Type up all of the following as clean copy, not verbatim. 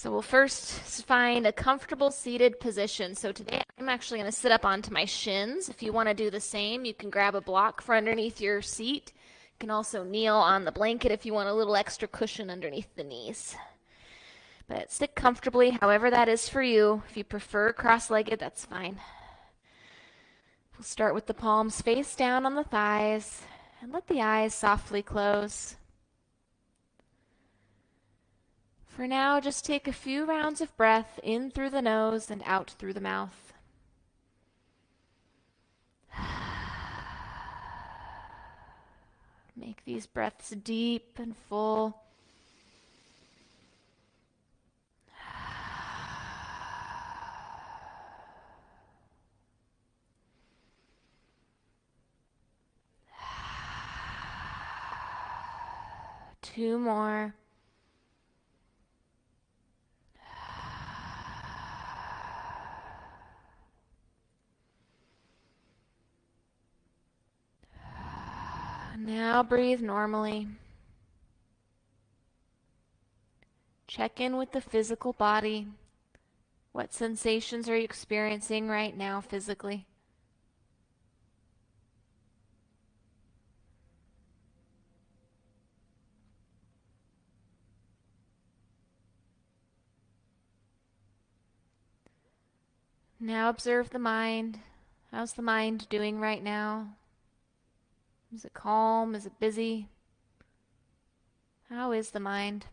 So we'll first find a comfortable seated position. So today I'm actually going to sit up onto my shins. If you want to do the same, you can grab a block for underneath your seat. You can also kneel on the blanket if you want a little extra cushion underneath the knees. But sit comfortably, however that is for you. If you prefer cross-legged, that's fine. We'll start with the palms face down on the thighs and let the eyes softly close. For now, just take a few rounds of breath in through the nose and out through the mouth. Make these breaths deep and full. Two more. Now breathe normally. Check in with the physical body. What sensations are you experiencing right now physically? Now observe the mind. How's the mind doing right now? Is it calm? Is it busy? How is the mind?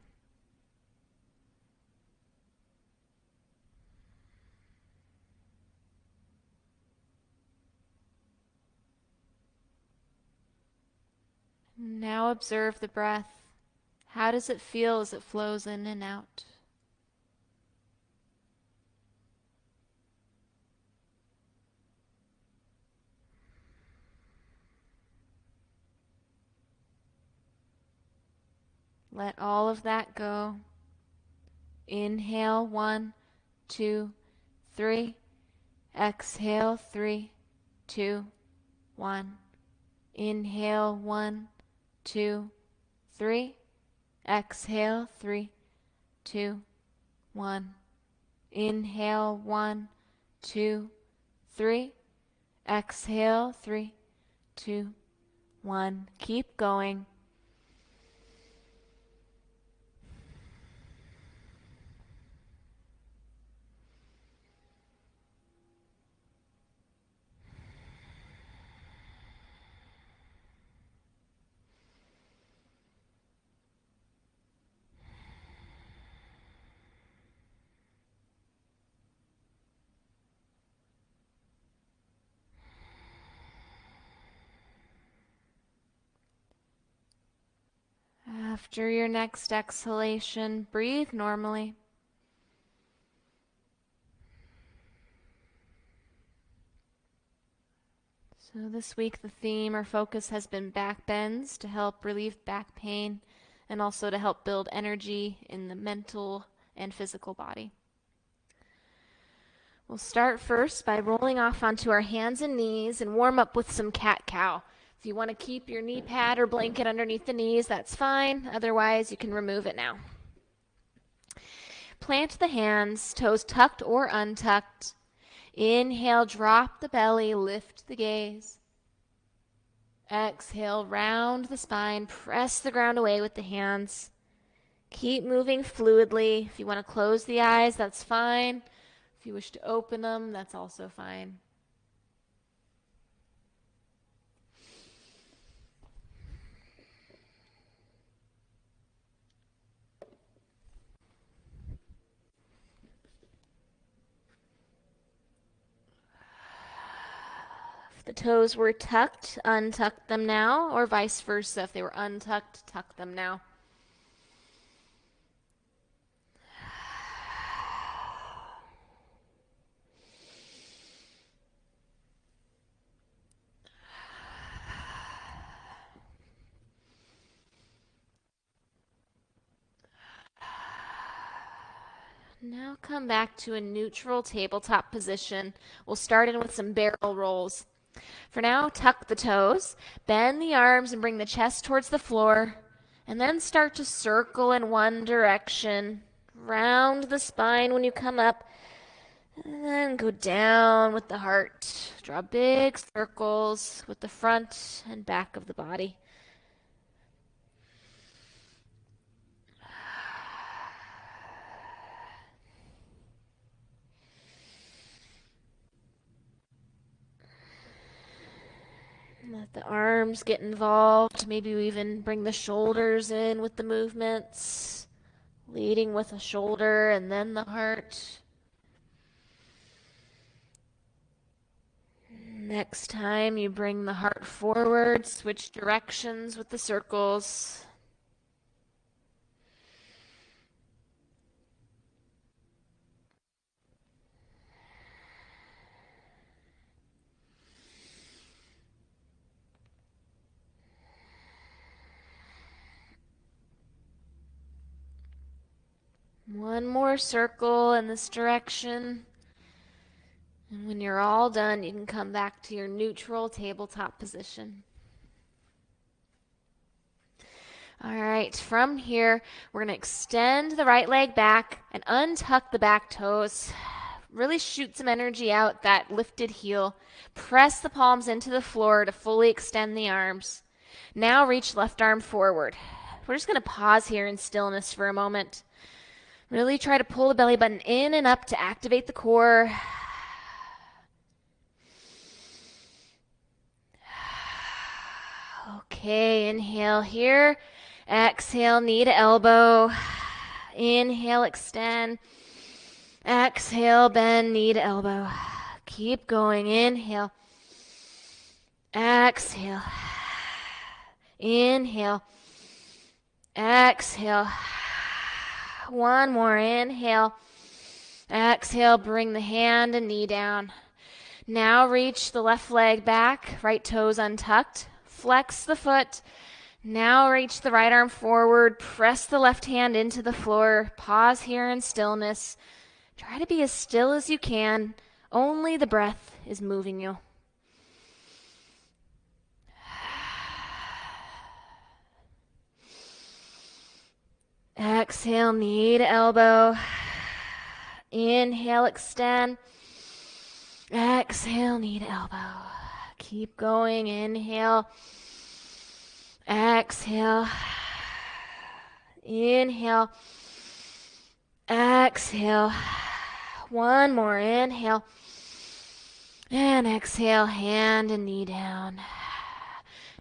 Now observe the breath. How does it feel as it flows in and out? Let all of that go. Inhale, 1, 2, 3. Exhale, 3, 2, 1. Inhale, 1, 2, 3. Exhale, 3, 2, 1. Inhale, 1, 2, 3. Exhale, 3, 2, 1. Keep going. After your next exhalation, breathe normally. So this week the theme or focus has been back bends to help relieve back pain and also to help build energy in the mental and physical body. We'll start first by rolling off onto our hands and knees and warm up with some cat-cow. If you want to keep your knee pad or blanket underneath the knees, that's fine. Otherwise, you can remove it now. Plant the hands, toes tucked or untucked. Inhale, drop the belly, lift the gaze. Exhale, round the spine, press the ground away with the hands. Keep moving fluidly. If you want to close the eyes, that's fine. If you wish to open them, that's also fine. If the toes were tucked, untuck them now, or vice versa. If they were untucked, tuck them now. Now come back to a neutral tabletop position. We'll start in with some barrel rolls. For now, tuck the toes, bend the arms and bring the chest towards the floor, and then start to circle in one direction, Round the spine when you come up. And then go down with the heart. Draw big circles with the front and back of the body. Let the arms get involved. Maybe we even bring the shoulders in with the movements. Leading with the shoulder and then the heart. Next time you bring the heart forward, switch directions with the circles. One more circle in this direction. And when you're all done, you can come back to your neutral tabletop position. All right, from here, we're going to extend the right leg back and untuck the back toes. Really shoot some energy out that lifted heel. Press the palms into the floor to fully extend the arms. Now reach left arm forward. We're just going to pause here in stillness for a moment. Really try to pull the belly button in and up to activate the core. Okay, inhale here. Exhale, knee to elbow. Inhale, extend. Exhale, bend, knee to elbow. Keep going. Inhale. Exhale. Inhale. Exhale. One more. Inhale. Exhale, bring the hand and knee down. Now reach the left leg back, right toes untucked. Flex the foot. Now reach the right arm forward. Press the left hand into the floor. Pause here in stillness. Try to be as still as you can. Only the breath is moving you. Exhale, knee to elbow. Inhale, extend. Exhale, knee to elbow. Keep going. Inhale. Exhale. Inhale. Exhale. One more. Inhale. And exhale. Hand and knee down.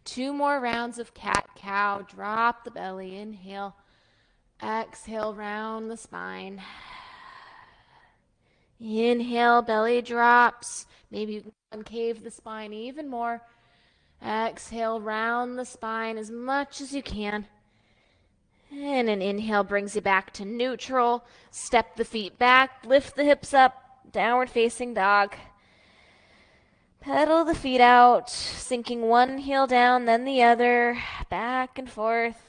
2 more rounds of cat-cow. Drop the belly. Inhale. Exhale, round the spine. Inhale, belly drops. Maybe you can concave the spine even more. Exhale, round the spine as much as you can. And an inhale brings you back to neutral. Step the feet back, lift the hips up, downward facing dog. Pedal the feet out, sinking one heel down, then the other, back and forth.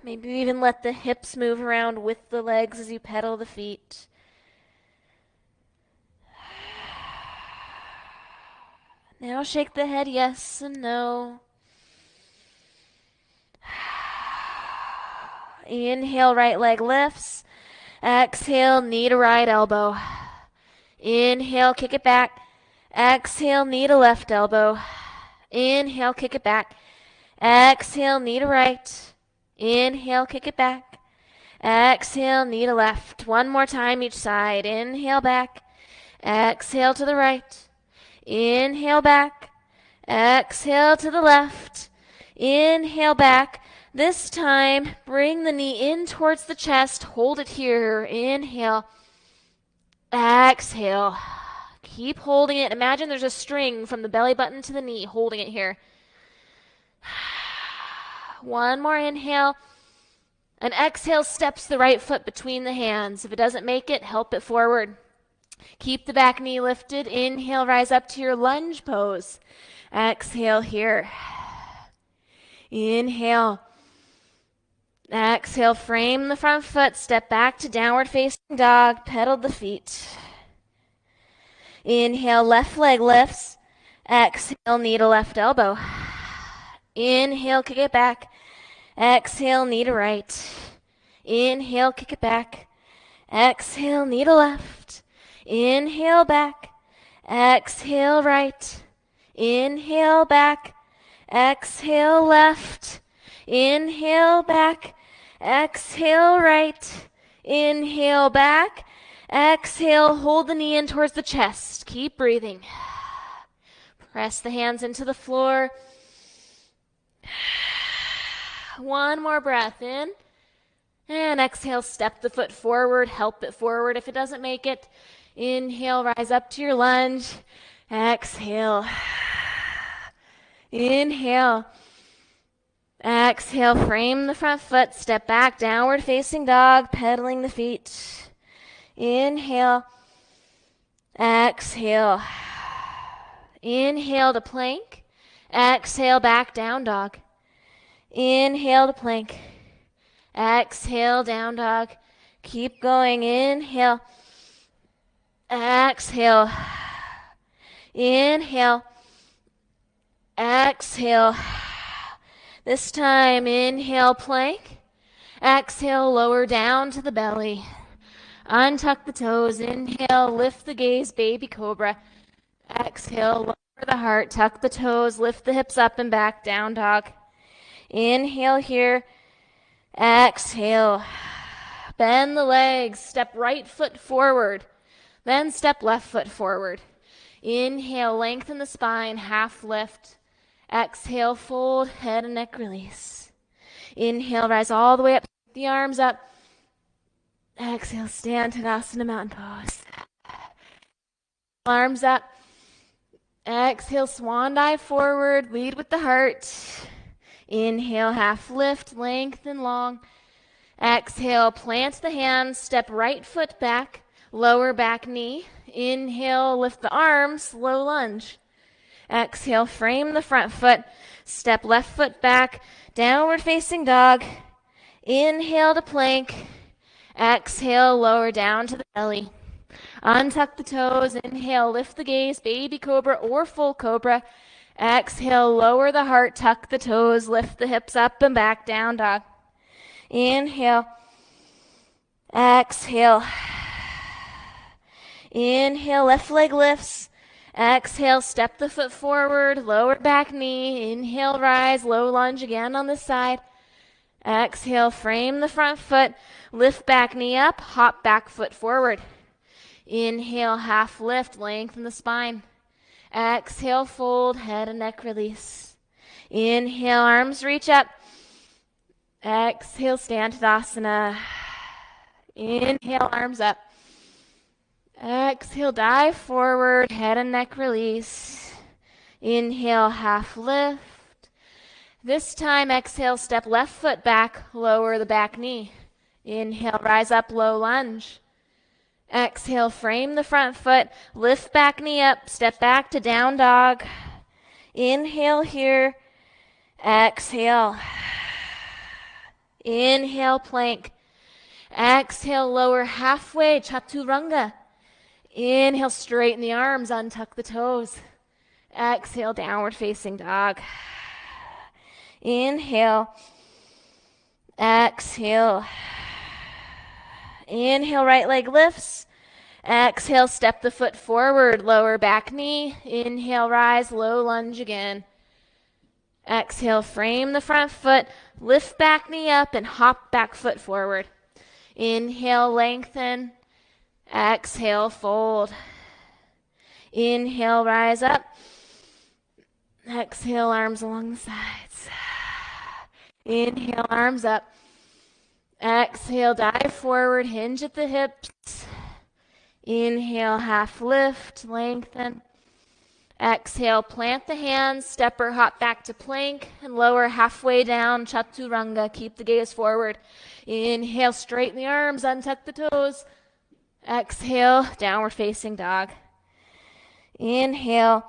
Maybe even let the hips move around with the legs as you pedal the feet. Now shake the head yes and no. Inhale, right leg lifts. Exhale, knee to right elbow. Inhale, kick it back. Exhale, knee to left elbow. Inhale, kick it back. Exhale, knee to right. Inhale, kick it back. Exhale, knee to left. One more time each side. Inhale back. Exhale to the right. Inhale back. Exhale to the left. Inhale back. This time, bring the knee in towards the chest. Hold it here. Inhale. Exhale. Keep holding it. Imagine there's a string from the belly button to the knee, holding it here. One more inhale. And exhale, steps the right foot between the hands. If it doesn't make it, help it forward. Keep the back knee lifted. Inhale, rise up to your lunge pose. Exhale here. Inhale. Exhale, frame the front foot. Step back to downward facing dog. Pedal the feet. Inhale, left leg lifts. Exhale, knee to left elbow. Inhale, kick it back. Exhale, knee to right. Inhale, kick it back. Exhale, knee to left. Inhale, back. Exhale, right. Inhale, back. Exhale, left. Inhale, back. Exhale, right. Inhale, back. Exhale, hold the knee in towards the chest. Keep breathing. Press the hands into the floor. One more breath in. And exhale, step the foot forward, help it forward if it doesn't make it. Inhale, rise up to your lunge. Exhale. Inhale. Exhale, frame the front foot, step back, downward facing dog, pedaling the feet. Inhale. Exhale. Inhale to plank. Exhale, back down dog. Inhale to plank. Exhale, down dog. Keep going. Inhale. Exhale. Inhale. Exhale. This time, inhale, plank. Exhale, lower down to the belly. Untuck the toes. Inhale, lift the gaze, baby cobra. Exhale, lower the heart, tuck the toes, lift the hips up and back, down dog. Inhale here. Exhale. Bend the legs, step right foot forward, then step left foot forward. Inhale, lengthen the spine, half lift. Exhale, fold, head and neck release. Inhale, rise all the way up, the arms up. Exhale, stand Tadasana mountain pose. Arms up. Exhale, swan dive forward, lead with the heart. Inhale, half lift, lengthen long. Exhale, plant the hands, step right foot back, lower back knee. Inhale, lift the arms, low lunge. Exhale, frame the front foot, step left foot back, downward facing dog. Inhale to plank. Exhale, lower down to the belly. Untuck the toes. Inhale, lift the gaze, baby cobra or full cobra. Exhale, lower the heart, tuck the toes, lift the hips up and back, down dog. Inhale. Exhale. Inhale, left leg lifts. Exhale, step the foot forward, lower back knee. Inhale, rise, low lunge again on this side. Exhale, frame the front foot, lift back knee up, hop back foot forward. Inhale, half lift, lengthen the spine. Exhale, fold, head and neck release. Inhale, arms reach up. Exhale, stand Tadasana. Inhale, arms up. Exhale, dive forward, head and neck release. Inhale, half lift. This time, exhale, step left foot back, lower the back knee. Inhale, rise up, low lunge. Exhale, frame the front foot, lift back knee up, step back to down dog. Inhale here. Exhale. Inhale, plank. Exhale, lower halfway, chaturanga. Inhale, straighten the arms, untuck the toes. Exhale, downward facing dog. Inhale. Exhale. Inhale, right leg lifts. Exhale, step the foot forward, lower back knee. Inhale, rise, low lunge again. Exhale, frame the front foot, lift back knee up and hop back foot forward. Inhale, lengthen. Exhale, fold. Inhale, rise up. Exhale, arms along the sides. Inhale, arms up. Exhale, dive forward, hinge at the hips. Inhale, half lift, lengthen. Exhale, plant the hands, step or hop back to plank, and lower halfway down, chaturanga. Keep the gaze forward. Inhale, straighten the arms, untuck the toes. Exhale, downward facing dog. Inhale.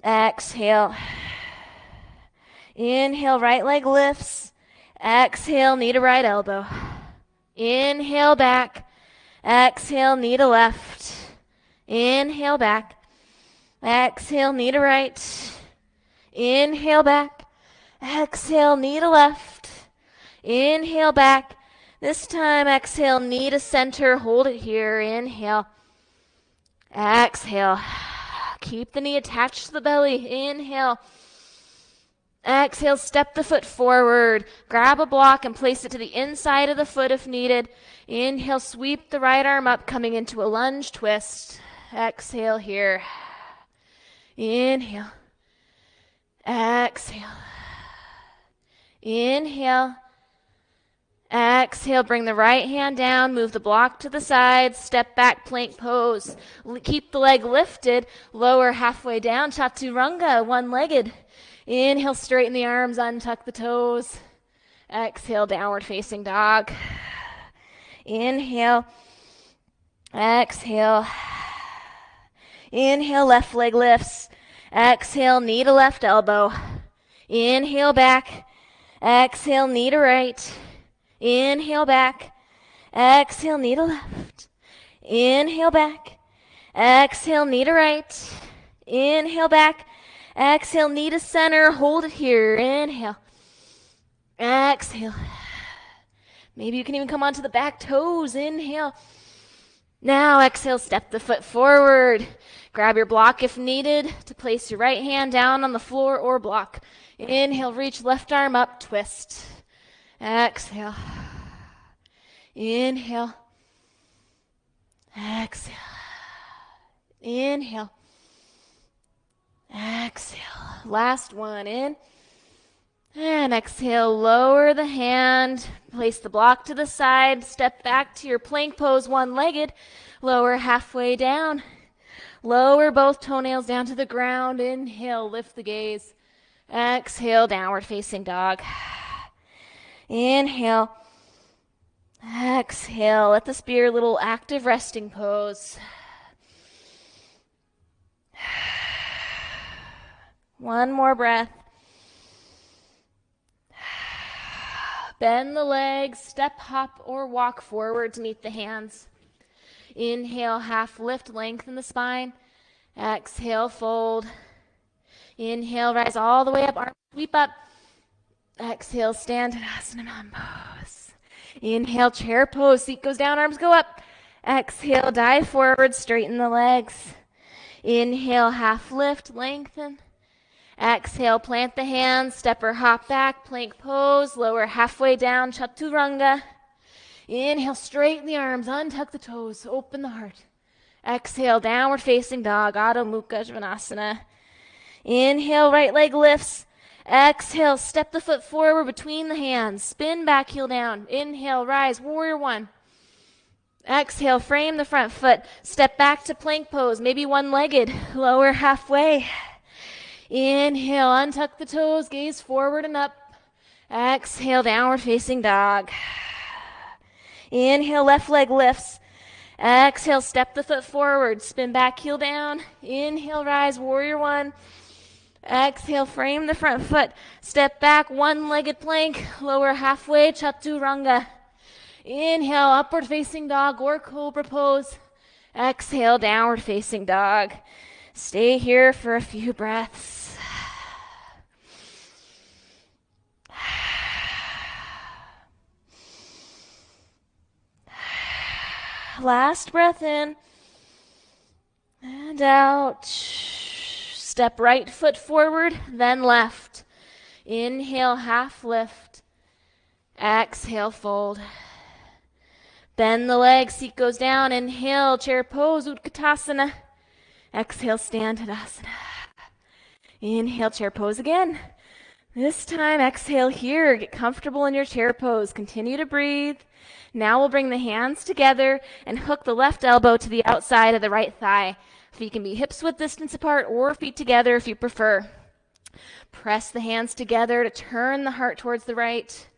Exhale. Inhale, right leg lifts. Exhale, knee to right elbow. Inhale, back. Exhale, knee to left. Inhale, back. Exhale, knee to right. Inhale, back. Exhale, knee to left. Inhale back. This time, exhale, knee to center. Hold it here. Inhale. Exhale. Keep the knee attached to the belly. Inhale. Exhale, step the foot forward. Grab a block and place it to the inside of the foot if needed. Inhale, sweep the right arm up, coming into a lunge twist. Exhale here. Inhale. Exhale. Inhale. Exhale, bring the right hand down, move the block to the side, step back, plank pose. Keep the leg lifted, lower halfway down, chaturanga, one-legged. Inhale, straighten the arms, untuck the toes. Exhale, downward facing dog. Inhale. Exhale. Inhale, left leg lifts. Exhale, knee to left elbow. Inhale back. Exhale, knee to right. Inhale back. Exhale, knee to left. Inhale back. Exhale, knee to right. Inhale back. Exhale, knee to center. Hold it here. Inhale. Exhale. Maybe you can even come onto the back toes. Inhale. Now exhale, step the foot forward. Grab your block if needed to place your right hand down on the floor or block. Inhale, reach left arm up, twist. Exhale. Inhale. Exhale. Inhale. Exhale. Last one, in. And exhale, lower the hand. Place the block to the side. Step back to your plank pose, one-legged. Lower halfway down. Lower both toenails down to the ground. Inhale, lift the gaze. Exhale, downward facing dog. Inhale. Exhale. Let this be your little active resting pose. One more breath. Bend the legs, step, hop, or walk forward to meet the hands. Inhale, half lift, lengthen the spine. Exhale, fold. Inhale, rise all the way up, arm sweep up. Exhale, stand Tadasana Mountain Pose. Inhale, chair pose, seat goes down, arms go up. Exhale, dive forward, straighten the legs. Inhale, half lift, lengthen. Exhale, plant the hands, step or hop back, plank pose, lower halfway down, chaturanga. Inhale, straighten the arms, untuck the toes, open the heart. Exhale, downward facing dog, Adho Mukha Svanasana. Inhale, right leg lifts. Exhale, step the foot forward between the hands, spin back, heel down. Inhale, rise, warrior one. Exhale, frame the front foot, step back to plank pose, maybe one-legged, lower halfway. Inhale, untuck the toes, gaze forward and up. Exhale, downward facing dog. Inhale, left leg lifts. Exhale, step the foot forward, spin back, heel down. Inhale, rise, warrior one. Exhale, frame the front foot, step back, one-legged plank, lower halfway, chaturanga. Inhale, upward facing dog or cobra pose. Exhale, downward facing dog. Stay here for a few breaths. Last breath in and out. Step right foot forward, then left. Inhale, half lift. Exhale, fold. Bend the legs, seat goes down. Inhale, chair pose, Utkatasana. Exhale, stand Tadasana. Inhale, chair pose again. This time, exhale here. Get comfortable in your chair pose. Continue to breathe. Now we'll bring the hands together and hook the left elbow to the outside of the right thigh. Feet can be hips width distance apart or feet together if you prefer. Press the hands together to turn the heart towards the right.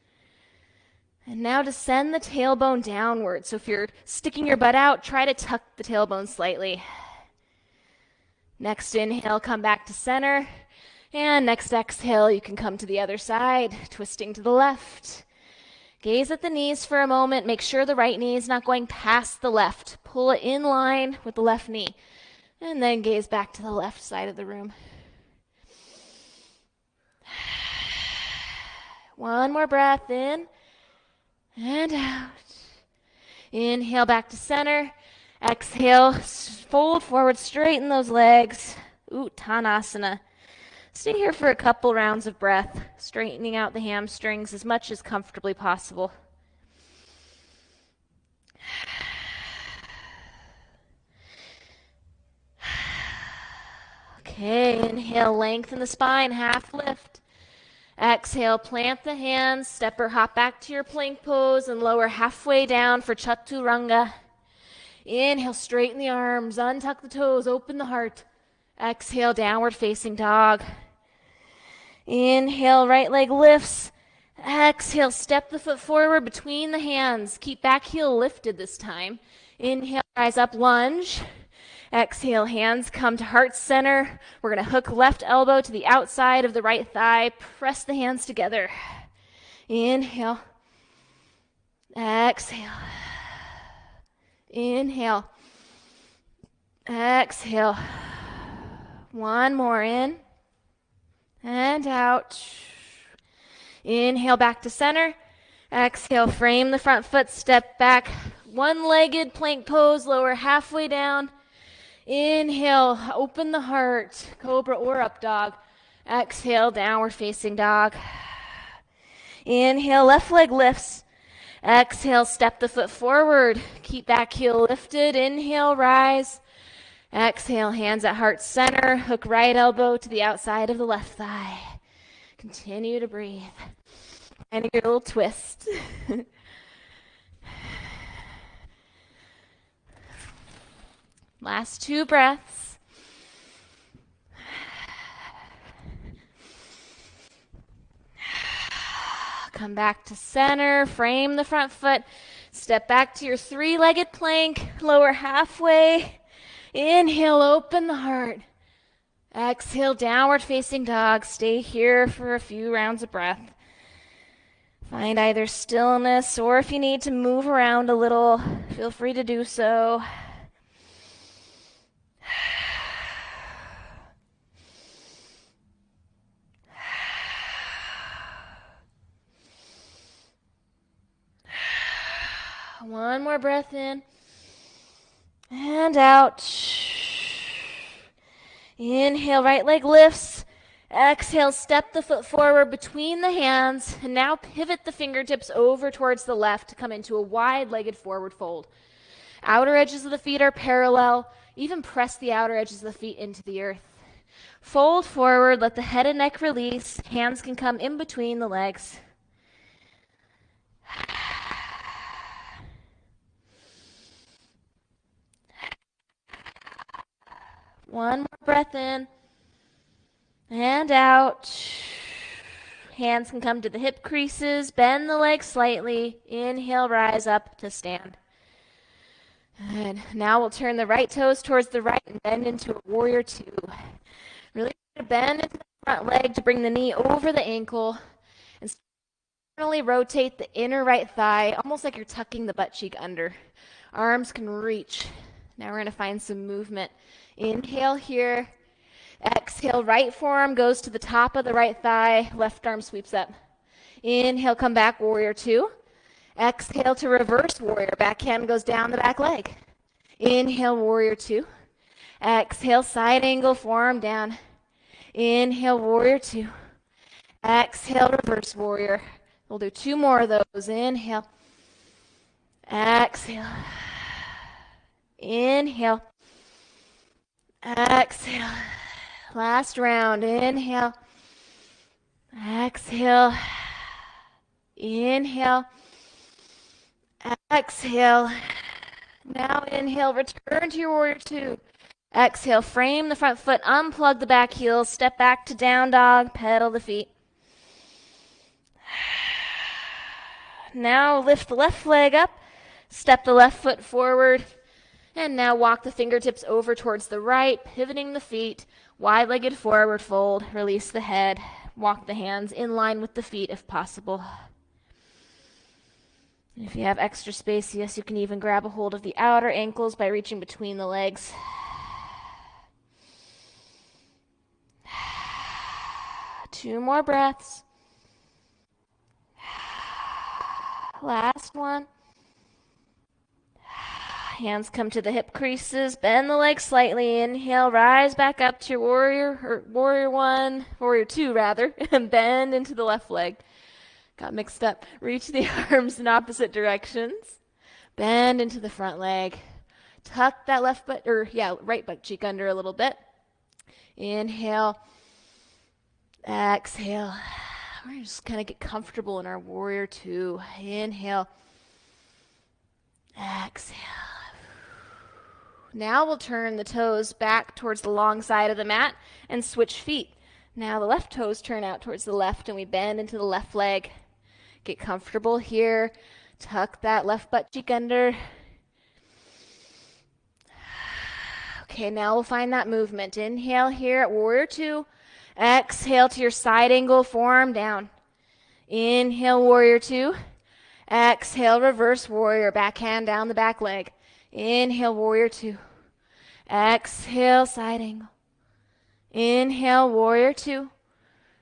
And now descend the tailbone downward. So if you're sticking your butt out, try to tuck the tailbone slightly. Next inhale, come back to center. And next exhale, you can come to the other side, twisting to the left. Gaze at the knees for a moment. Make sure the right knee is not going past the left. Pull it in line with the left knee. And then gaze back to the left side of the room. One more breath in and out. Inhale back to center. Exhale, fold forward, straighten those legs. Uttanasana. Stay here for a couple rounds of breath, straightening out the hamstrings as much as comfortably possible. Okay, inhale, lengthen the spine, half lift. Exhale, plant the hands, step or hop back to your plank pose and lower halfway down for Chaturanga. Inhale, straighten the arms, untuck the toes, open the heart. Exhale, downward facing dog. Inhale, right leg lifts. Exhale, step the foot forward between the hands. Keep back heel lifted this time. Inhale, rise up, lunge. Exhale, hands come to heart center. We're going to hook left elbow to the outside of the right thigh. Press the hands together. Inhale. Exhale. Inhale. Exhale. One more in. And out. Inhale back to center. Exhale, frame the front foot, step back. One-legged plank pose, lower halfway down. Inhale, open the heart, cobra or up dog. Exhale, downward facing dog. Inhale, left leg lifts. Exhale, step the foot forward. Keep back heel lifted. Inhale, rise. Exhale, hands at heart center. Hook right elbow to the outside of the left thigh. Continue to breathe. And your little twist. Last two breaths. Come back to center, frame the front foot, step back to your three-legged plank, lower halfway. Inhale, open the heart. Exhale, downward facing dog. Stay here for a few rounds of breath. Find either stillness or if you need to move around a little, feel free to do so. One more breath in and out. Inhale, right leg lifts. Exhale, step the foot forward between the hands. And now pivot the fingertips over towards the left to come into a wide-legged forward fold. Outer edges of the feet are parallel. Even press the outer edges of the feet into the earth. Fold forward, let the head and neck release. Hands can come in between the legs. One more breath in and out. Hands can come to the hip creases. Bend the legs slightly. Inhale, rise up to stand. And now we'll turn the right toes towards the right and bend into a warrior two. Really bend into the front leg to bring the knee over the ankle and externally rotate the inner right thigh, almost like you're tucking the butt cheek under. Arms can reach. Now we're going to find some movement. Inhale here. Exhale, right forearm goes to the top of the right thigh. Left arm sweeps up. Inhale, come back, warrior two. Exhale to reverse warrior. Back hand goes down the back leg. Inhale, warrior two. Exhale, side angle, forearm down. Inhale, warrior two. Exhale, reverse warrior. We'll do two more of those. Inhale. Exhale. Inhale. Exhale. Last round. Inhale. Exhale. Inhale. Exhale. Now inhale. Return to your warrior two. Exhale. Frame the front foot. Unplug the back heels. Step back to down dog. Pedal the feet. Now lift the left leg up. Step the left foot forward. And now walk the fingertips over towards the right, pivoting the feet, wide-legged forward fold, release the head, walk the hands in line with the feet if possible. If you have extra space, yes, you can even grab a hold of the outer ankles by reaching between the legs. Two more breaths. Last one. Hands come to the hip creases. Bend the legs slightly. Inhale, rise back up to your warrior one, warrior two rather, and bend into the left leg. Got mixed up. Reach the arms in opposite directions. Bend into the front leg. Tuck that right butt cheek under a little bit. Inhale. Exhale. We're going to just kind of get comfortable in our warrior two. Inhale. Exhale. Now we'll turn the toes back towards the long side of the mat and switch feet. Now the left toes turn out towards the left and we bend into the left leg. Get comfortable here. Tuck that left butt cheek under. Okay, now we'll find that movement. Inhale here at warrior two. Exhale to your side angle, forearm down. Inhale, warrior two. Exhale, reverse warrior, back hand down the back leg. Inhale, warrior two. Exhale, side angle. Inhale, warrior two.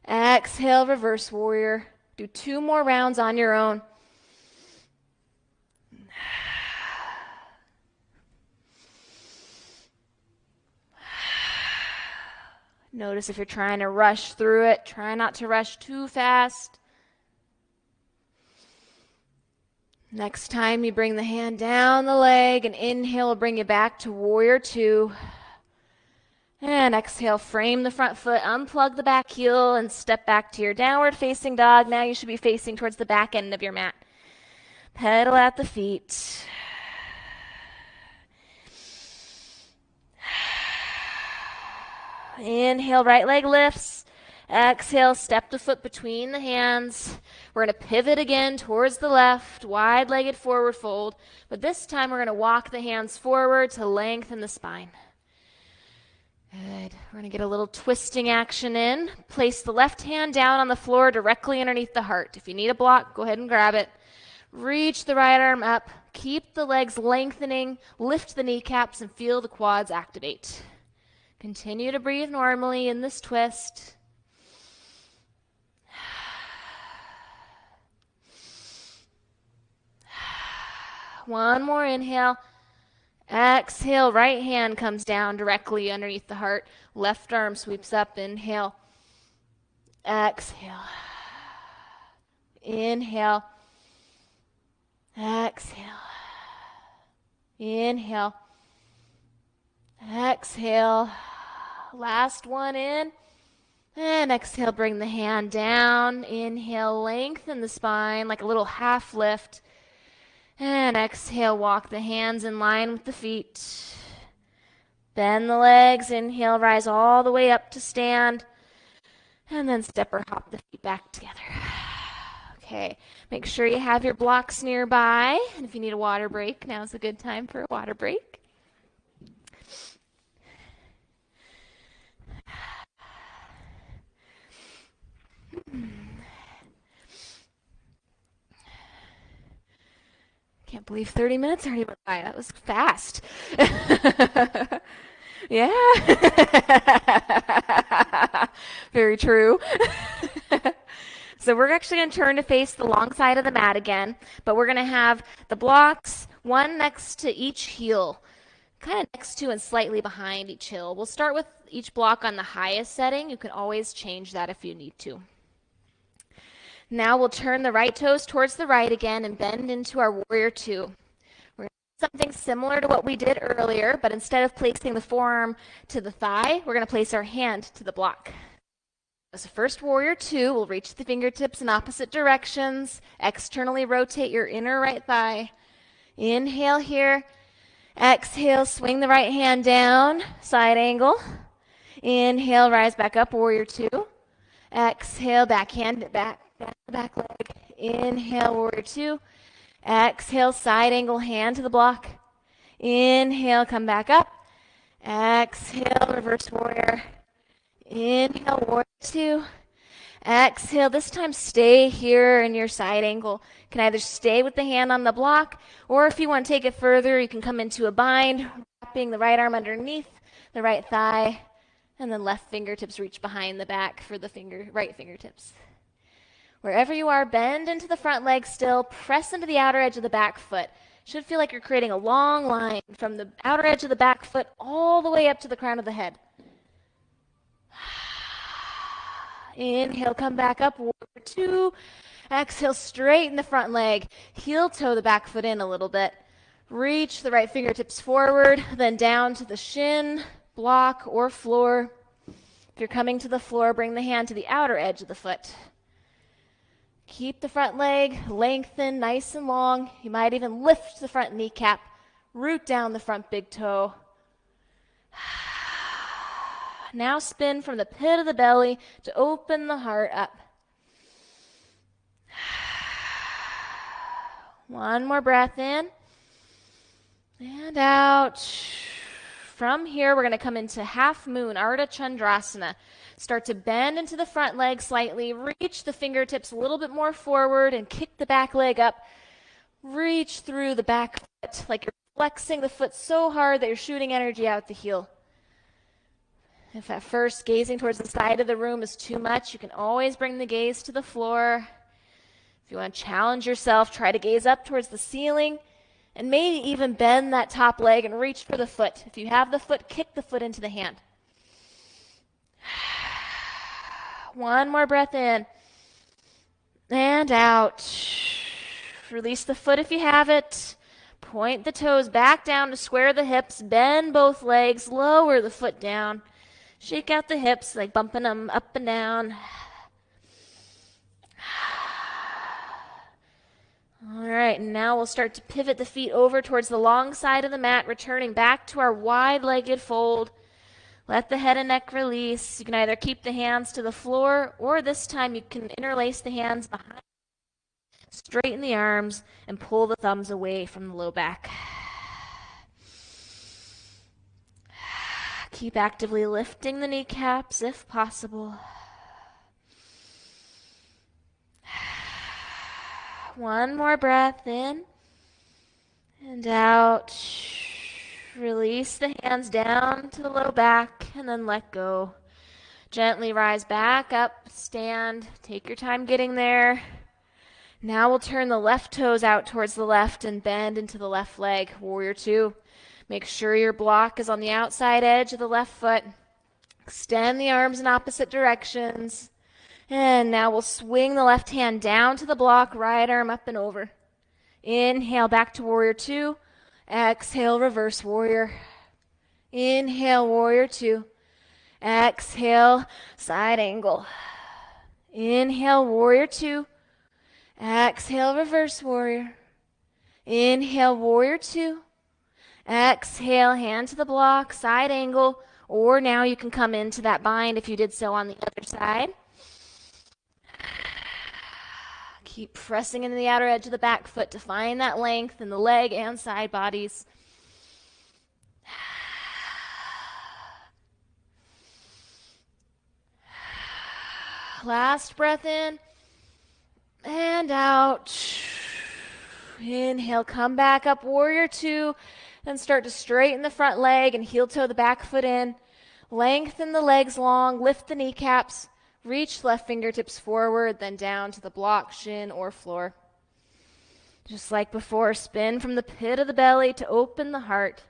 Exhale, reverse warrior. Do 2 more rounds on your own. Notice if you're trying to rush through it, try not to rush too fast. Next time you bring the hand down the leg, and inhale will bring you back to warrior two. And exhale, frame the front foot, unplug the back heel, and step back to your downward facing dog. Now you should be facing towards the back end of your mat. Pedal at the feet. Inhale, right leg lifts. Exhale, step the foot between the hands. We're going to pivot again towards the left, wide-legged forward fold. But this time we're going to walk the hands forward to lengthen the spine. Good. We're going to get a little twisting action in. Place the left hand down on the floor directly underneath the heart. If you need a block, go ahead and grab it. Reach the right arm up. Keep the legs lengthening. Lift the kneecaps and feel the quads activate. Continue to breathe normally in this twist. One more inhale. Exhale, right hand comes down directly underneath the heart. Left arm sweeps up. Inhale. Exhale. Inhale. Exhale. Inhale. Exhale. Last one in. And exhale, bring the hand down. Inhale, lengthen the spine like a little half lift. And exhale, walk the hands in line with the feet. Bend the legs. Inhale, rise all the way up to stand. And then step or hop the feet back together. Okay, make sure you have your blocks nearby. And if you need a water break, now's a good time for a water break. Can't believe 30 minutes already went by. That was fast. Yeah. Very true. So we're actually going to turn to face the long side of the mat again, but we're going to have the blocks, one next to each heel, kind of next to and slightly behind each heel. We'll start with each block on the highest setting. You can always change that if you need to. Now we'll turn the right toes towards the right again and bend into our warrior two. We're going to do something similar to what we did earlier, but instead of placing the forearm to the thigh, we're going to place our hand to the block. So first warrior two, we'll reach the fingertips in opposite directions. Externally rotate your inner right thigh. Inhale here. Exhale, swing the right hand down, side angle. Inhale, rise back up, warrior two. Exhale, back hand back the back leg. Inhale, warrior two. Exhale, side angle, hand to the block. Inhale, come back up. Exhale, reverse warrior. Inhale, warrior two. Exhale, this time stay here in your side angle. You can either stay with the hand on the block, or if you want to take it further, you can come into a bind, wrapping the right arm underneath the right thigh, and then left fingertips reach behind the back for the right fingertips. Wherever you are, bend into the front leg still, press into the outer edge of the back foot. Should feel like you're creating a long line from the outer edge of the back foot all the way up to the crown of the head. Inhale, come back up, warrior two. Exhale, straighten the front leg. Heel toe the back foot in a little bit. Reach the right fingertips forward, then down to the shin, block, or floor. If you're coming to the floor, bring the hand to the outer edge of the foot. Keep the front leg lengthened, nice and long. You might even lift the front kneecap, root down the front big toe. Now spin from the pit of the belly to open the heart up. One more breath in and out. From here, we're going to come into half moon, Ardha Chandrasana. Start to bend into the front leg slightly. Reach the fingertips a little bit more forward and kick the back leg up. Reach through the back foot like you're flexing the foot so hard that you're shooting energy out the heel. If at first gazing towards the side of the room is too much, you can always bring the gaze to the floor. If you want to challenge yourself, try to gaze up towards the ceiling and maybe even bend that top leg and reach for the foot. If you have the foot, kick the foot into the hand. One more breath in and out. Release the foot if you have it. Point the toes back down to square the hips. Bend both legs. Lower the foot down. Shake out the hips, like bumping them up and down. All right, now we'll start to pivot the feet over towards the long side of the mat, returning back to our wide-legged fold. Let the head and neck release. You can either keep the hands to the floor, or this time you can interlace the hands behind. Straighten the arms and pull the thumbs away from the low back. Keep actively lifting the kneecaps if possible. One more breath in and out. Release the hands down to the low back and then let go. Gently rise back up, stand, take your time getting there. Now we'll turn the left toes out towards the left and bend into the left leg, warrior two. Make sure your block is on the outside edge of the left foot. Extend the arms in opposite directions. And now we'll swing the left hand down to the block, right arm up and over. Inhale, back to warrior two. Exhale, reverse warrior. Inhale, warrior two. Exhale, side angle. Inhale, warrior two. Exhale, reverse warrior. Inhale, warrior two. Exhale, hand to the block, side angle, or now you can come into that bind if you did so on the other side. Keep pressing into the outer edge of the back foot to find that length in the leg and side bodies. Last breath in and out. Inhale, come back up, warrior two. Then start to straighten the front leg and heel toe the back foot in. Lengthen the legs long, lift the kneecaps, reach left fingertips forward, then down to the block, shin, or floor. Just like before, spin from the pit of the belly to open the heart.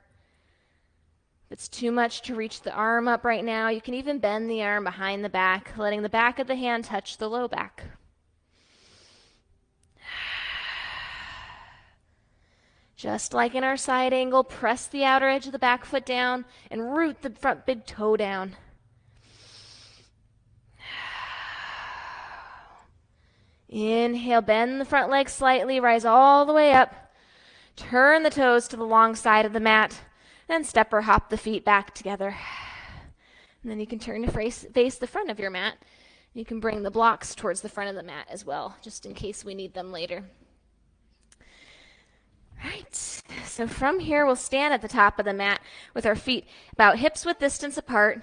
If it's too much to reach the arm up right now, you can even bend the arm behind the back, letting the back of the hand touch the low back. Just like in our side angle, press the outer edge of the back foot down and root the front big toe down. Inhale, bend the front leg slightly, rise all the way up. Turn the toes to the long side of the mat, and step or hop the feet back together. And then you can turn to face the front of your mat. You can bring the blocks towards the front of the mat as well, just in case we need them later. Right, so from here we'll stand at the top of the mat with our feet about hips width distance apart.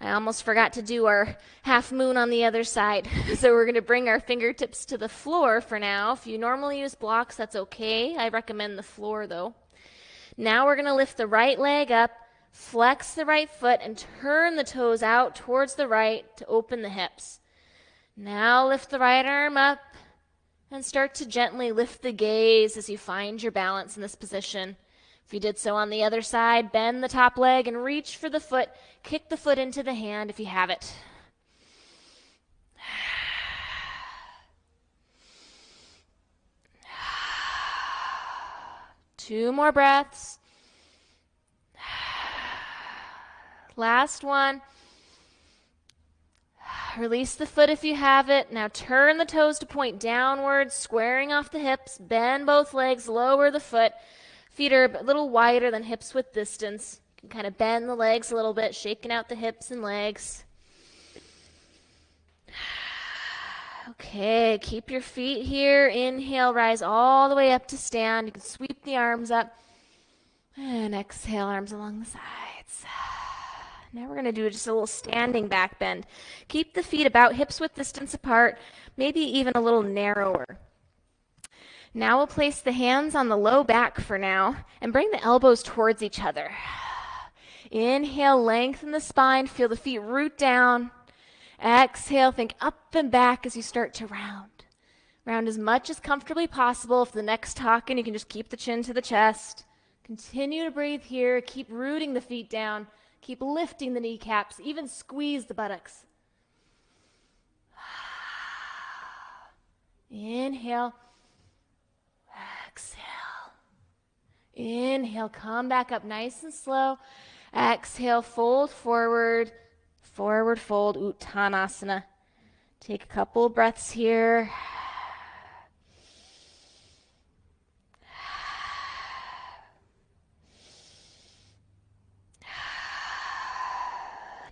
I almost forgot to do our half moon on the other side. So we're going to bring our fingertips to the floor for now. If you normally use blocks, that's okay. I recommend the floor though. Now we're going to lift the right leg up, flex the right foot, and turn the toes out towards the right to open the hips. Now lift the right arm up, And start to gently lift the gaze as you find your balance in this position. If you did so on the other side, bend the top leg and reach for the foot. Kick the foot into the hand if you have it. Two more breaths. Last one. Release the foot if you have it. Now turn the toes to point downwards, squaring off the hips. Bend both legs, lower the foot. Feet are a little wider than hips width distance. You can kind of bend the legs a little bit, shaking out the hips and legs. Okay, keep your feet here. Inhale, rise all the way up to stand. You can sweep the arms up. And exhale, arms along the sides. Now we're going to do just a little standing back bend. Keep the feet about hips width distance apart, maybe even a little narrower. Now we'll place the hands on the low back for now and bring the elbows towards each other. Inhale, lengthen the spine, feel the feet root down. Exhale, think up and back as you start to round. Round as much as comfortably possible. For the next talking, you can just keep the chin to the chest. Continue to breathe here. Keep rooting the feet down. Keep lifting the kneecaps. Even squeeze the buttocks. Inhale. Exhale. Inhale, come back up nice and slow. Exhale, fold forward. Forward fold, Uttanasana. Take a couple breaths here.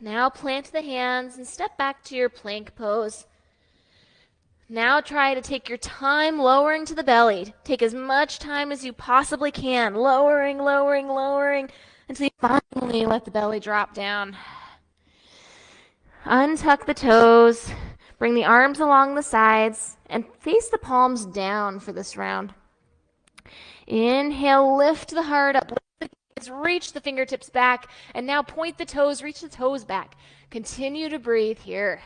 Now plant the hands and step back to your plank pose. Now try to take your time lowering to the belly. Take as much time as you possibly can. Lowering, lowering, lowering until you finally let the belly drop down. Untuck the toes. Bring the arms along the sides and face the palms down for this round. Inhale, lift the heart up. Reach the fingertips back, and now point the toes, reach the toes back. Continue to breathe here.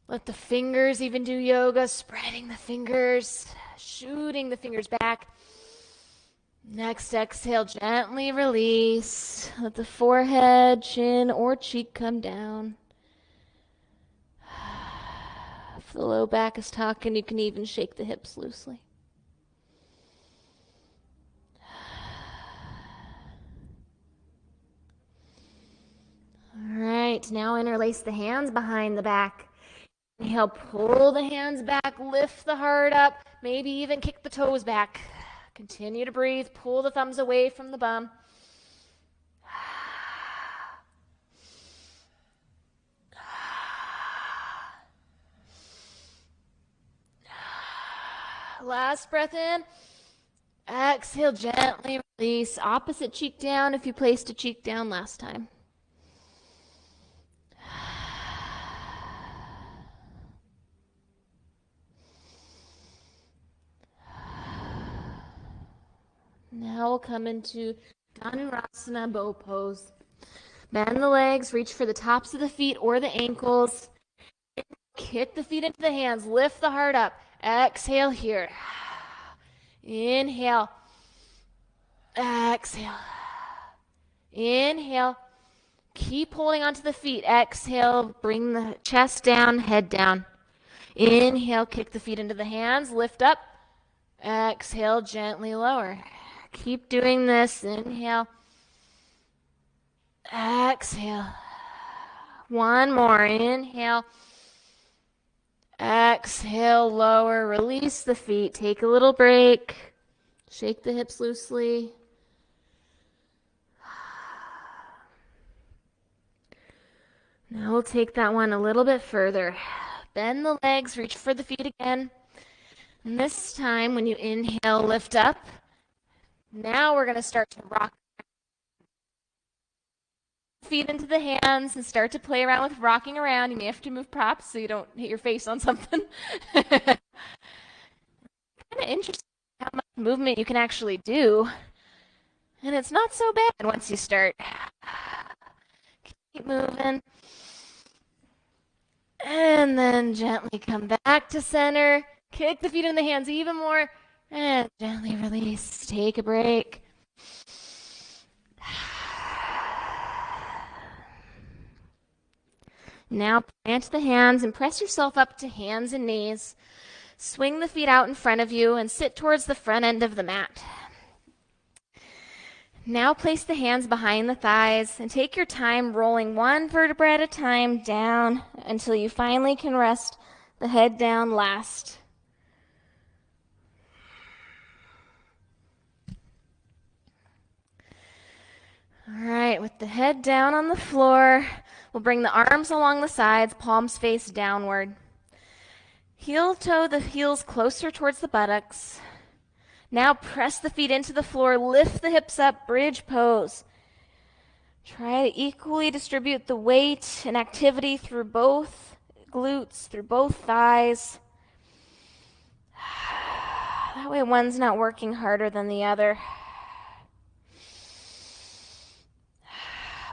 Let the fingers even do yoga, spreading the fingers, shooting the fingers back. Next exhale, gently release. Let the forehead, chin, or cheek come down. If the low back is talking, you can even shake the hips loosely. All right, now interlace the hands behind the back. Inhale, pull the hands back, lift the heart up, maybe even kick the toes back. Continue to breathe, pull the thumbs away from the bum. Last breath in. Exhale, gently release. Opposite cheek down if you placed a cheek down last time. Now we'll come into Dhanurasana bow pose. Bend the legs, reach for the tops of the feet or the ankles. Kick the feet into the hands, lift the heart up. Exhale here. Inhale. Exhale. Inhale. Keep holding onto the feet. Exhale. Bring the chest down, head down. Inhale. Kick the feet into the hands. Lift up. Exhale. Gently lower. Keep doing this. Inhale. Exhale. One more. Inhale. Exhale, lower, release the feet, take a little break, shake the hips loosely. Now we'll take that one a little bit further. Bend the legs, reach for the feet again. And this time, when you inhale, lift up. Now we're going to start to rock feet into the hands and start to play around with rocking around. You may have to move props so you don't hit your face on something. Kind of interesting how much movement you can actually do. And it's not so bad once you start. Keep moving. And then gently come back to center. Kick the feet in the hands even more. And gently release. Take a break. Now plant the hands and press yourself up to hands and knees. Swing the feet out in front of you and sit towards the front end of the mat. Now place the hands behind the thighs and take your time rolling one vertebra at a time down until you finally can rest the head down last. All right, with the head down on the floor, we'll bring the arms along the sides, palms face downward. Heel toe the heels closer towards the buttocks. Now press the feet into the floor, lift the hips up, bridge pose. Try to equally distribute the weight and activity through both glutes, through both thighs. That way one's not working harder than the other.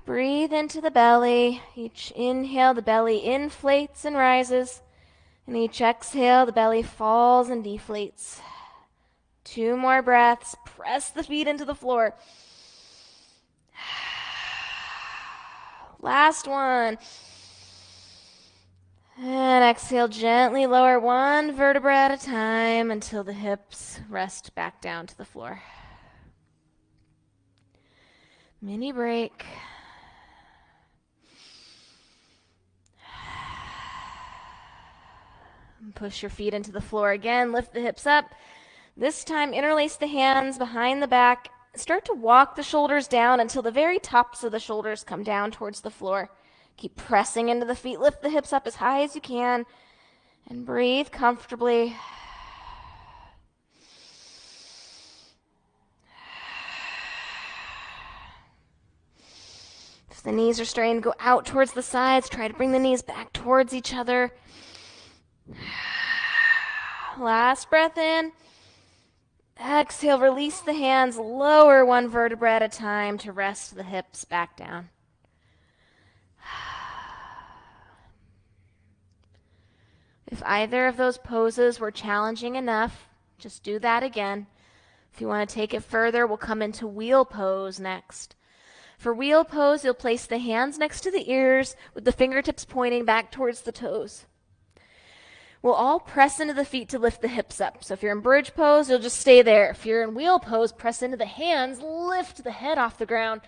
Breathe into the belly. Each inhale, the belly inflates and rises. And each exhale, the belly falls and deflates. 2 more breaths. Press the feet into the floor. Last one. And exhale, gently lower one vertebra at a time until the hips rest back down to the floor. Mini break. Push your feet into the floor again. Lift the hips up. This time, interlace the hands behind the back. Start to walk the shoulders down until the very tops of the shoulders come down towards the floor. Keep pressing into the feet. Lift the hips up as high as you can. And breathe comfortably. If the knees are starting to go out towards the sides, try to bring the knees back towards each other. Last breath in. Exhale, release the hands, lower one vertebra at a time to rest the hips back down. If either of those poses were challenging enough, just do that again. If you want to take it further, we'll come into wheel pose next. For wheel pose, you'll place the hands next to the ears with the fingertips pointing back towards the toes. We'll all press into the feet to lift the hips up. So if you're in bridge pose, you'll just stay there. If you're in wheel pose, press into the hands, lift the head off the ground,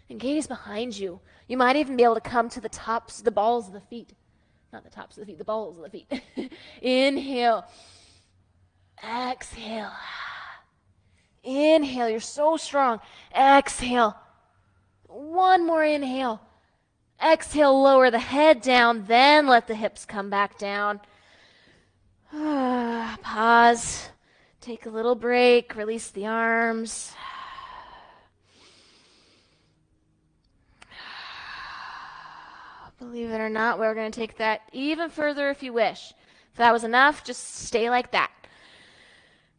and gaze behind you. You might even be able to come to the tops, the balls of the feet. Not the tops of the feet, the balls of the feet. Inhale. Exhale. Inhale, you're so strong. Exhale. One more inhale. Exhale, lower the head down, then let the hips come back down. Pause. Take a little break. Release the arms. Believe it or not, we're going to take that even further if you wish. If that was enough, just stay like that.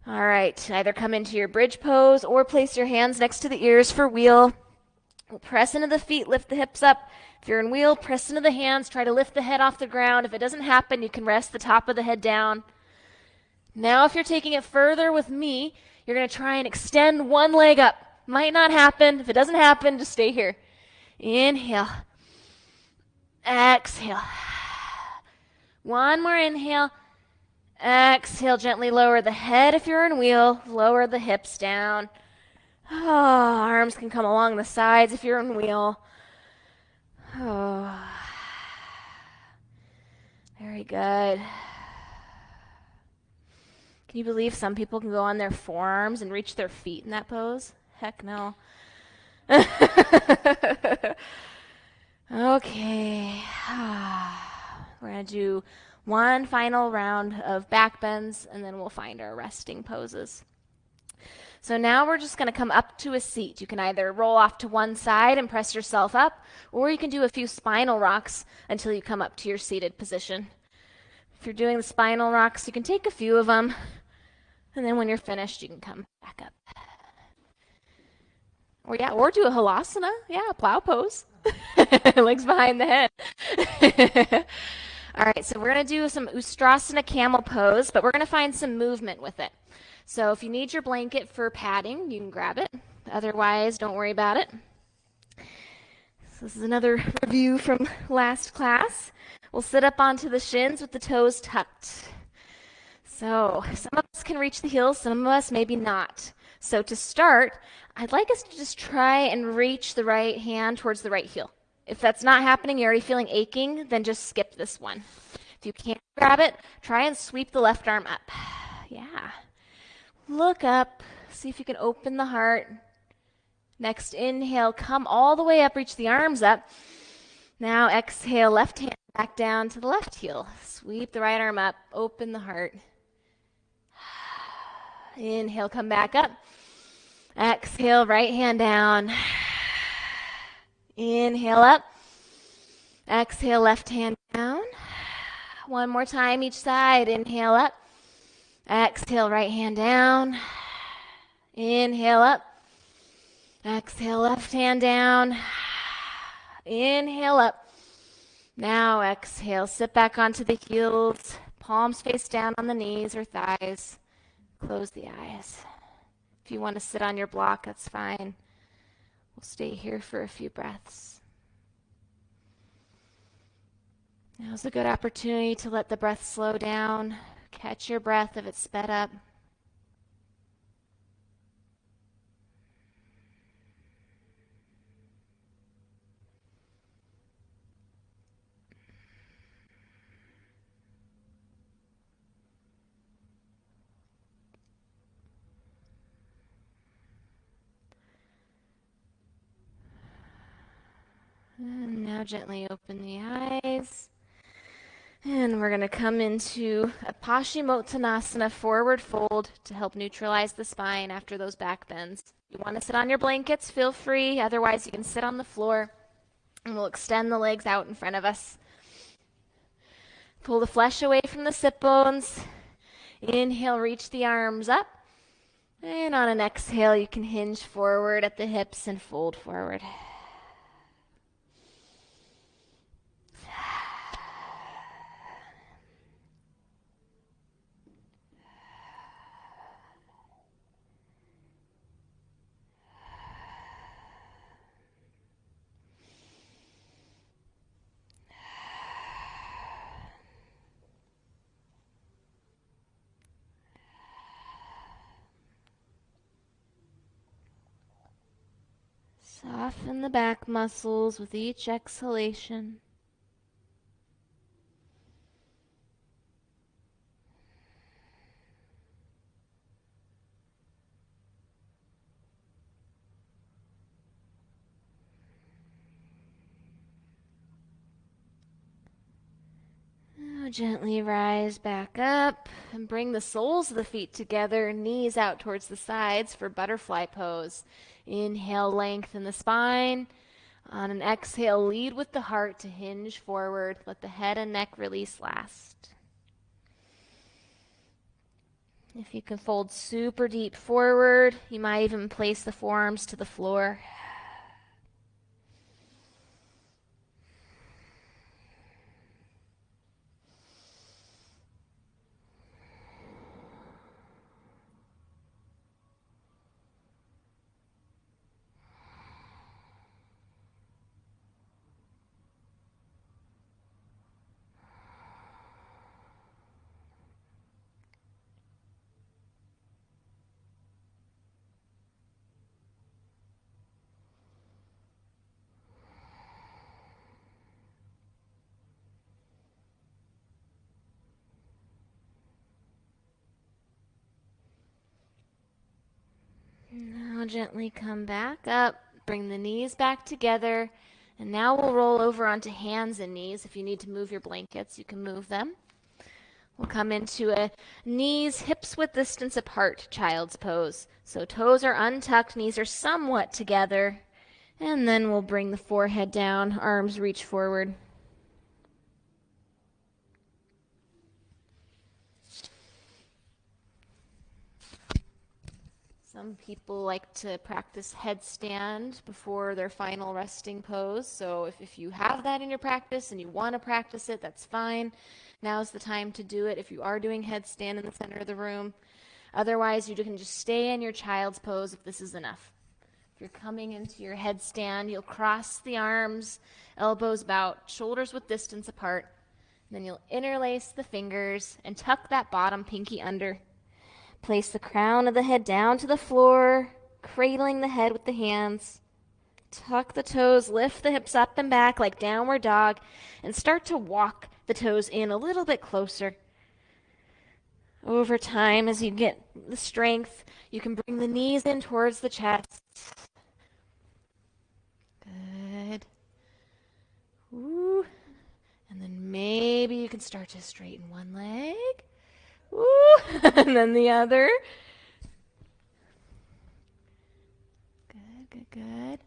All right. Either come into your bridge pose or place your hands next to the ears for wheel. We'll press into the feet, lift the hips up. If you're in wheel, press into the hands, try to lift the head off the ground. If it doesn't happen, you can rest the top of the head down. Now, if you're taking it further with me, you're going to try and extend one leg up. Might not happen. If it doesn't happen, just stay here. Inhale. Exhale. One more inhale. Exhale, gently lower the head if you're in wheel. Lower the hips down. Oh, arms can come along the sides if you're in wheel. Oh, very good. Can you believe some people can go on their forearms and reach their feet in that pose? Heck no. Okay. We're going to do one final round of back bends, and then we'll find our resting poses. So now we're just going to come up to a seat. You can either roll off to one side and press yourself up, or you can do a few spinal rocks until you come up to your seated position. If you're doing the spinal rocks, you can take a few of them, and then when you're finished, you can come back up. Or do a halasana. Yeah, plow pose. Legs behind the head. All right, so we're going to do some Ustrasana camel pose, but we're going to find some movement with it. So if you need your blanket for padding, you can grab it. Otherwise, don't worry about it. So this is another review from last class. We'll sit up onto the shins with the toes tucked. So some of us can reach the heels, some of us maybe not. So to start, I'd like us to just try and reach the right hand towards the right heel. If that's not happening, you're already feeling aching, then just skip this one. If you can't grab it, try and sweep the left arm up. Yeah. Look up. See if you can open the heart. Next inhale, come all the way up, reach the arms up. Now exhale, left hand back down to the left heel. Sweep the right arm up, open the heart. Inhale, come back up. Exhale, right hand down. Inhale up. Exhale, left hand down. One more time each side. Inhale up. Exhale, right hand down. Inhale up. Exhale, left hand down. Inhale up. Now exhale, sit back onto the heels. Palms face down on the knees or thighs. Close the eyes. If you want to sit on your block, that's fine. We'll stay here for a few breaths. Now's a good opportunity to let the breath slow down. Catch your breath if it's sped up. And now gently open the eyes. And we're going to come into a Paschimottanasana forward fold to help neutralize the spine after those back bends. If you want to sit on your blankets, feel free. Otherwise, you can sit on the floor. And we'll extend the legs out in front of us. Pull the flesh away from the sit bones. Inhale, reach the arms up. And on an exhale, you can hinge forward at the hips and fold forward. Soften the back muscles with each exhalation. Now gently rise back up and bring the soles of the feet together, knees out towards the sides for butterfly pose. Inhale, lengthen the spine. On an exhale, lead with the heart to hinge forward. Let the head and neck release last. If you can fold super deep forward, you might even place the forearms to the floor. Now gently come back up, bring the knees back together, and now we'll roll over onto hands and knees. If you need to move your blankets, you can move them. We'll come into a knees, hips width distance apart child's pose. So toes are untucked, knees are somewhat together, and then we'll bring the forehead down, arms reach forward. Some people like to practice headstand before their final resting pose. So if you have that in your practice and you want to practice it, that's fine. Now's the time to do it if you are doing headstand in the center of the room. Otherwise, you can just stay in your child's pose if this is enough. If you're coming into your headstand, you'll cross the arms, elbows about, shoulders width distance apart. Then you'll interlace the fingers and tuck that bottom pinky under. Place the crown of the head down to the floor, cradling the head with the hands. Tuck the toes, lift the hips up and back like downward dog, and start to walk the toes in a little bit closer. Over time, as you get the strength, you can bring the knees in towards the chest. Good. Ooh. And then maybe you can start to straighten one leg. Ooh. And then the other. Good, good, good.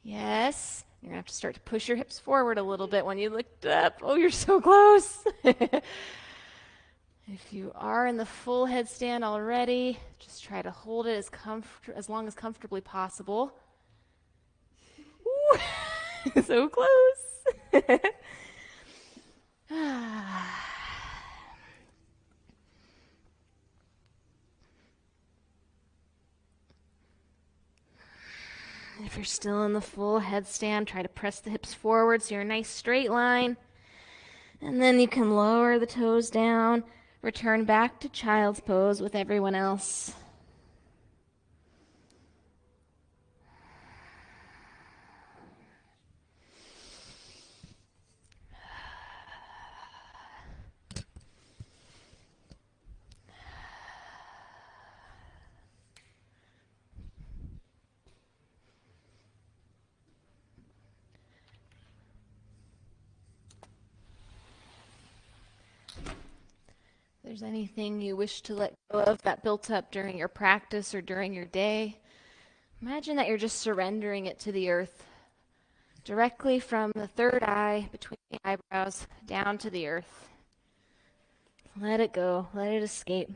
Yes. You're going to have to start to push your hips forward a little bit when you looked up. Oh, you're so close. If you are in the full headstand already, just try to hold it as long as comfortably possible. Ooh, so close. If you're still in the full headstand, try to press the hips forward so you're in a nice straight line. And then you can lower the toes down, return back to child's pose with everyone else. If there's anything you wish to let go of that built up during your practice or during your day, imagine that you're just surrendering it to the earth, directly from the third eye between the eyebrows down to the earth. Let it go. Let it escape.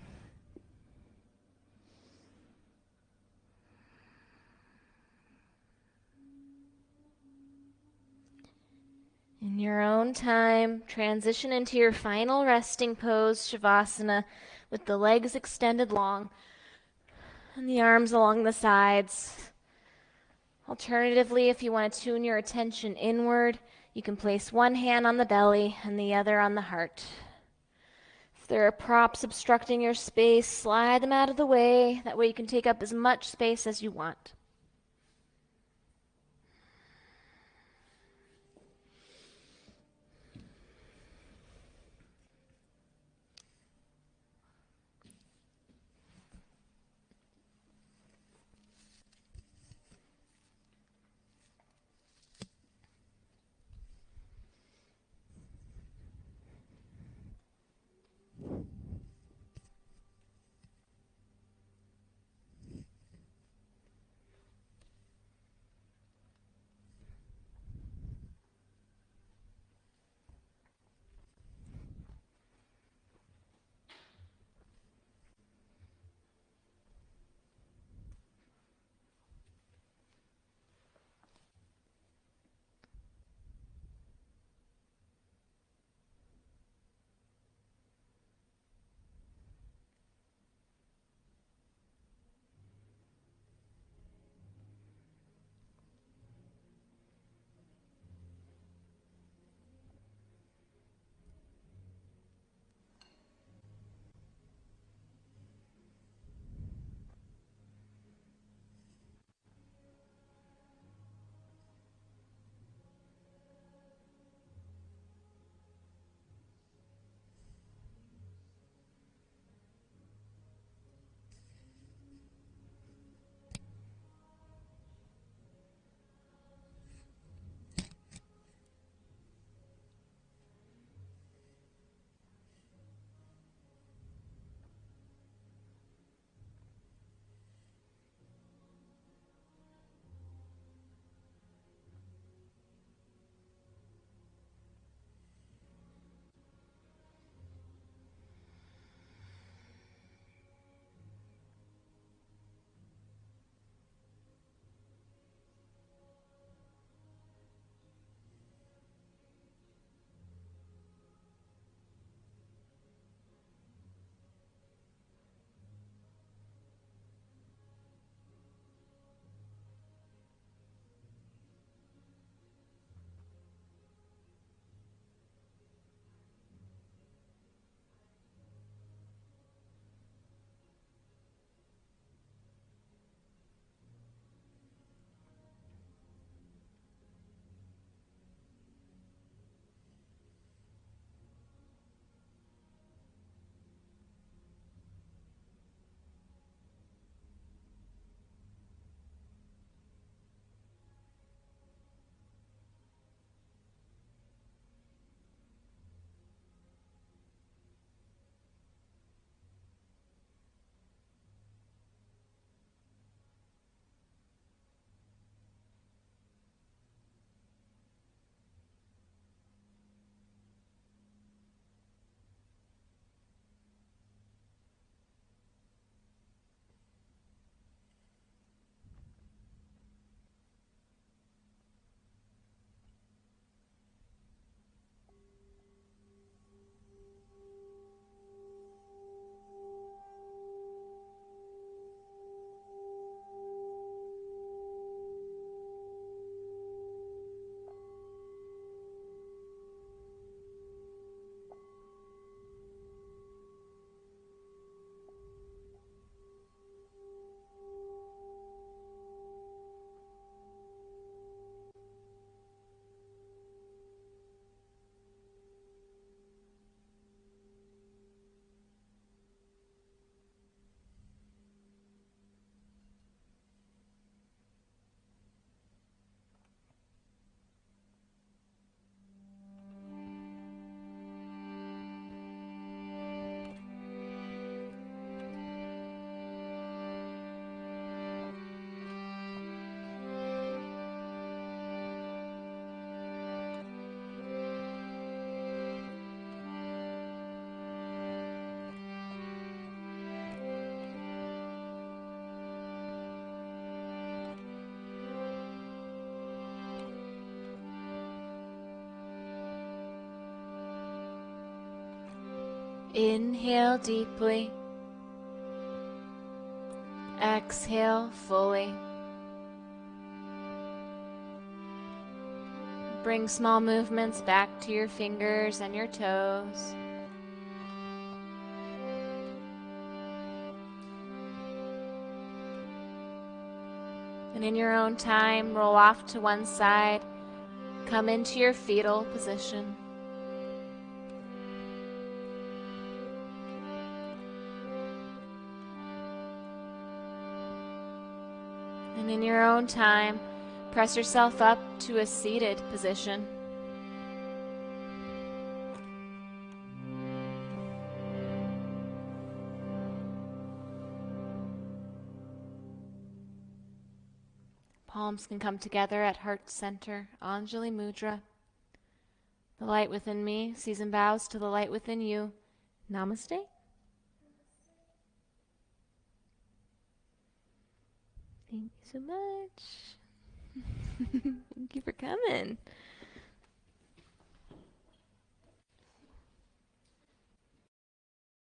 In your own time, transition into your final resting pose, Shavasana, with the legs extended long and the arms along the sides. Alternatively, if you want to tune your attention inward, you can place one hand on the belly and the other on the heart. If there are props obstructing your space, slide them out of the way. That way you can take up as much space as you want. Inhale deeply. Exhale fully. Bring small movements back to your fingers and your toes. And in your own time, roll off to one side. Come into your fetal position. And in your own time, press yourself up to a seated position. Palms can come together at heart center, Anjali Mudra. The light within me sees and bows to the light within you. Namaste. Thank you so much. Thank you for coming.